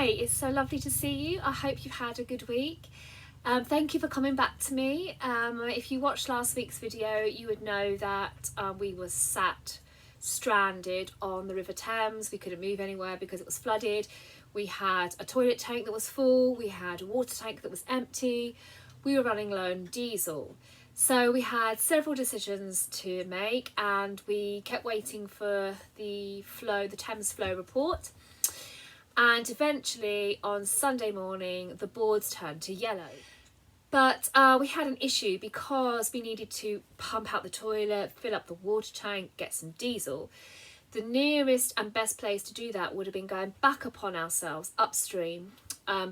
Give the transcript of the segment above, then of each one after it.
Hi, it's so lovely to see you. I hope you've had a good week. Thank you for coming back to me. If you watched last week's video, you would know that we were sat stranded on the River Thames. We couldn't move anywhere because it was flooded. We had a toilet tank that was full. We had a water tank that was empty. We were running low on diesel. So we had several decisions to make, and we kept waiting for the Thames flow report. And eventually on Sunday morning, the boards turned to yellow. But we had an issue because we needed to pump out the toilet, fill up the water tank, get some diesel. The nearest and best place to do that would have been going back upon ourselves upstream,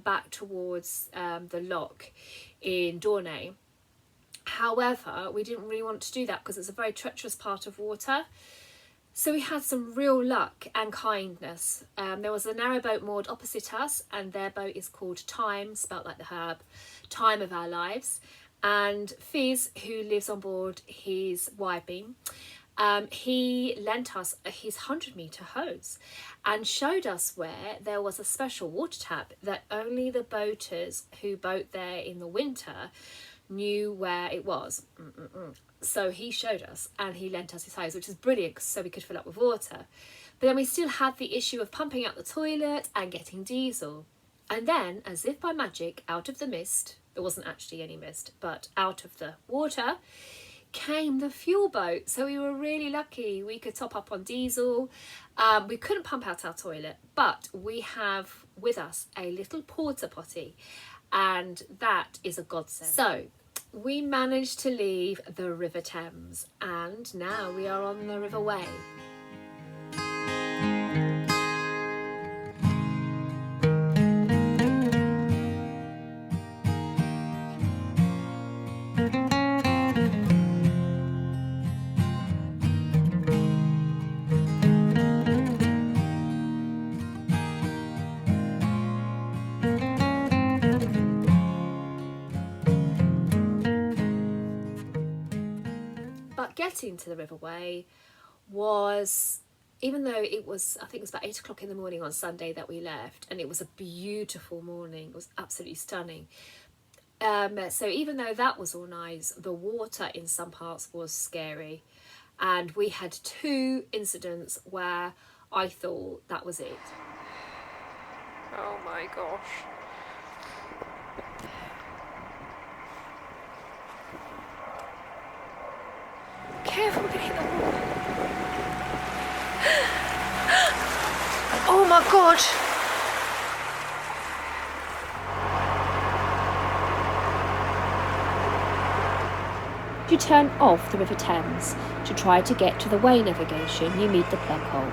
back towards the lock in Dorney. However, we didn't really want to do that because it's a very treacherous part of water. So we had some real luck and kindness. There was a narrowboat moored opposite us, and their boat is called Thames, spelt like the herb, Time of Our Lives. And Fizz, who lives on board his Y-beam, he lent us his 100-metre hose and showed us where there was a special water tap that only the boaters who boat there in the winter knew where it was. So he showed us and he lent us his hose, which is brilliant so we could fill up with water. But then we still had the issue of pumping out the toilet and getting diesel. And then, as if by magic, out of the mist, there wasn't actually any mist, but out of the water came the fuel boat. So we were really lucky. We could top up on diesel. We couldn't pump out our toilet, but we have with us a little porta potty, and that is a godsend. So we managed to leave the River Thames, and now we are on the River Wey. But getting to the River Wey was, even though it was, I think it was about 8 o'clock in the morning on Sunday that we left, and it was a beautiful morning, it was absolutely stunning. So even though that was all nice, the water in some parts was scary. And we had 2 incidents where I thought that was it. Oh my gosh. Careful, we're gonna hit the wall. Oh my god. You turn off the River Thames to try to get to the Wey navigation, you meet the plug hole,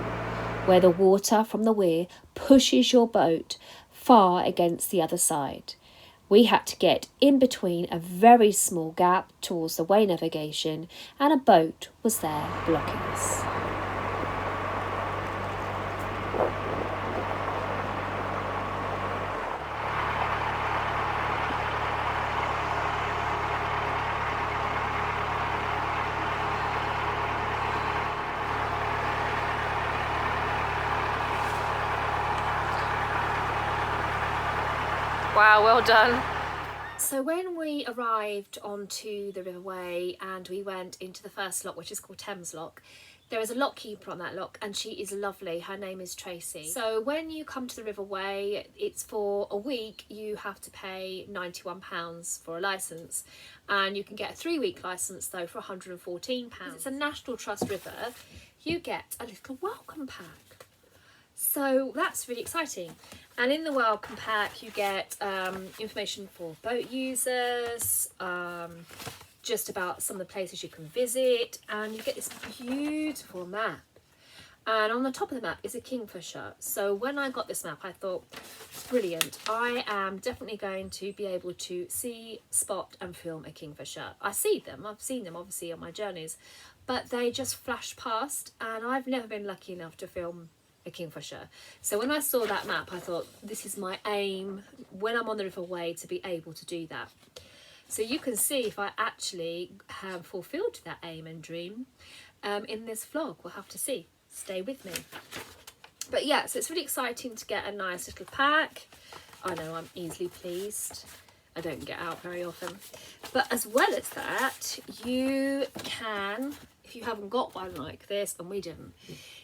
where the water from the weir pushes your boat far against the other side. We had to get in between a very small gap towards the Wey navigation, and a boat was there blocking us. Wow, well done. So when we arrived onto the River Wey and we went into the first lock, which is called Thames Lock, there is a lock keeper on that lock, and she is lovely. Her name is Tracy. So when you come to the River Wey, it's for a week. You have to pay £91 for a licence, and you can get a 3-week licence though for £114. It's a National Trust river. You get a little welcome pack. So that's really exciting. And in the welcome pack you get information for boat users, just about some of the places you can visit, and you get this beautiful map. And on the top of the map is a kingfisher. So when I got this map, I thought, brilliant, I am definitely going to be able to see, spot and film a kingfisher. I've seen them obviously on my journeys, but they just flash past, and I've never been lucky enough to film a kingfisher. So when I saw that map, I thought, this is my aim when I'm on the River Wey, to be able to do that. So you can see if I actually have fulfilled that aim and dream in this vlog. We'll have to see. Stay with me. But yeah, so it's really exciting to get a nice little pack. I know, I'm easily pleased. I don't get out very often. But as well as that, you can, if you haven't got one like this, and we didn't,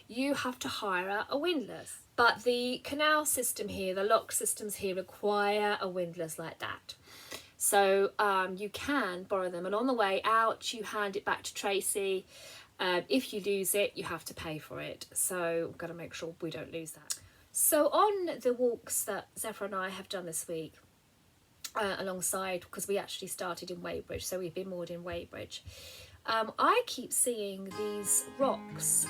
you have to hire a windlass. But the canal system here, the lock systems here require a windlass like that. So you can borrow them, and on the way out you hand it back to Tracy. If you lose it, you have to pay for it. So we've got to make sure we don't lose that. So on the walks that Zephyr and I have done this week, alongside, because we actually started in Weybridge, so we've been moored in Weybridge, I keep seeing these rocks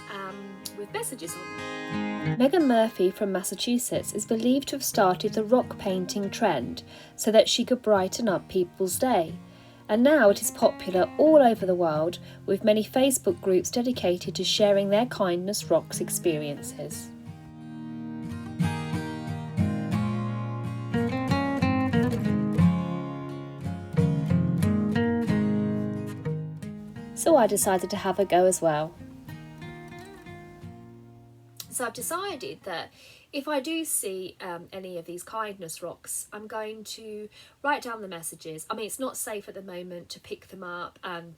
with messages on them. Megan Murphy from Massachusetts is believed to have started the rock painting trend so that she could brighten up people's day. And now it is popular all over the world, with many Facebook groups dedicated to sharing their kindness rocks experiences. So I decided to have a go as well. So I've decided that if I do see any of these kindness rocks, I'm going to write down the messages. I mean, it's not safe at the moment to pick them up and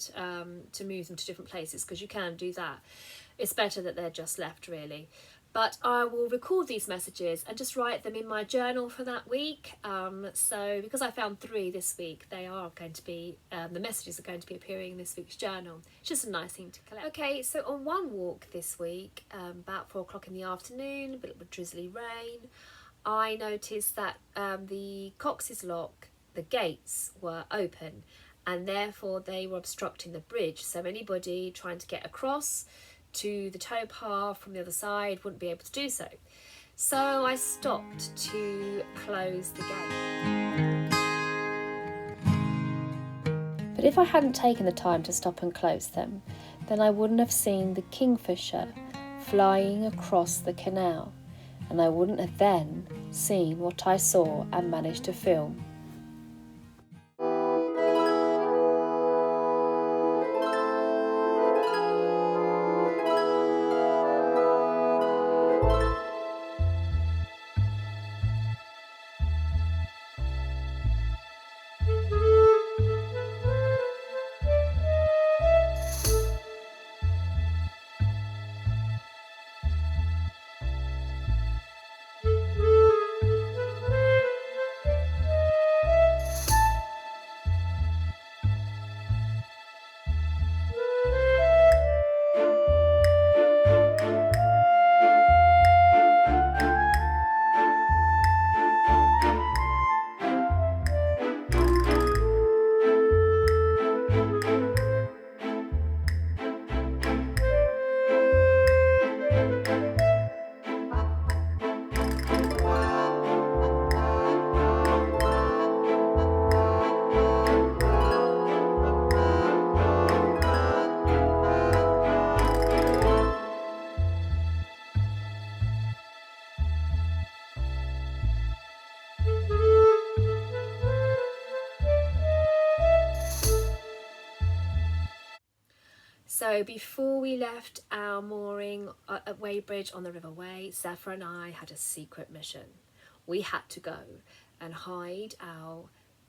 to move them to different places, because you can do that. It's better that they're just left, really. But I will record these messages and just write them in my journal for that week. So because I found 3 this week, they are going to be, the messages are going to be appearing in this week's journal. It's just a nice thing to collect. Okay, so on one walk this week, about 4 o'clock in the afternoon, a bit of drizzly rain, I noticed that the Cox's Lock, the gates were open, and therefore they were obstructing the bridge. So anybody trying to get across to the towpath from the other side wouldn't be able to do so. So I stopped to close the gate. But if I hadn't taken the time to stop and close them, then I wouldn't have seen the kingfisher flying across the canal, and I wouldn't have then seen what I saw and managed to film. So before we left our mooring at Weybridge on the River Wey, Zephyr and I had a secret mission. We had to go and hide our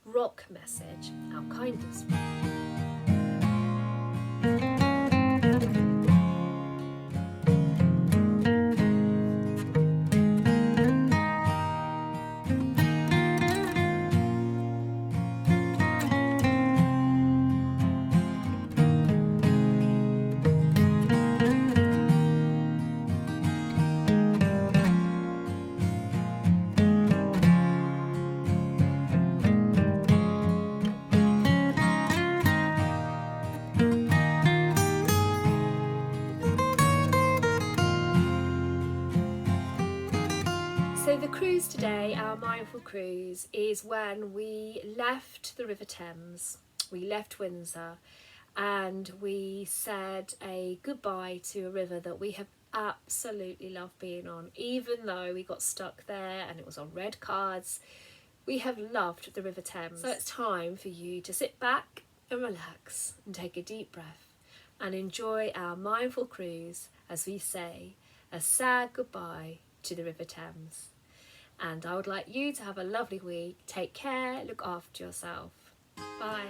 rock message, our kindness. So the cruise today, our mindful cruise, is when we left the River Thames, we left Windsor, and we said a goodbye to a river that we have absolutely loved being on. Even though we got stuck there and it was on red cards, we have loved the River Thames. So it's time for you to sit back and relax and take a deep breath and enjoy our mindful cruise as we say a sad goodbye to the River Thames. And I would like you to have a lovely week. Take care, look after yourself. Bye.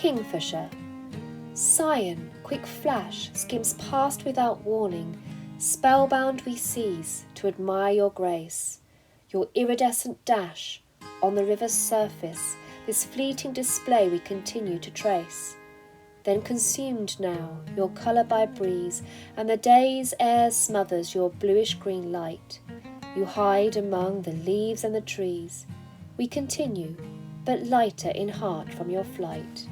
Kingfisher. Cyan, quick flash, skims past without warning. Spellbound we seize to admire your grace. Your iridescent dash on the river's surface, this fleeting display we continue to trace. Then consumed now, your colour by breeze, and the day's air smothers your bluish-green light. You hide among the leaves and the trees. We continue, but lighter in heart from your flight.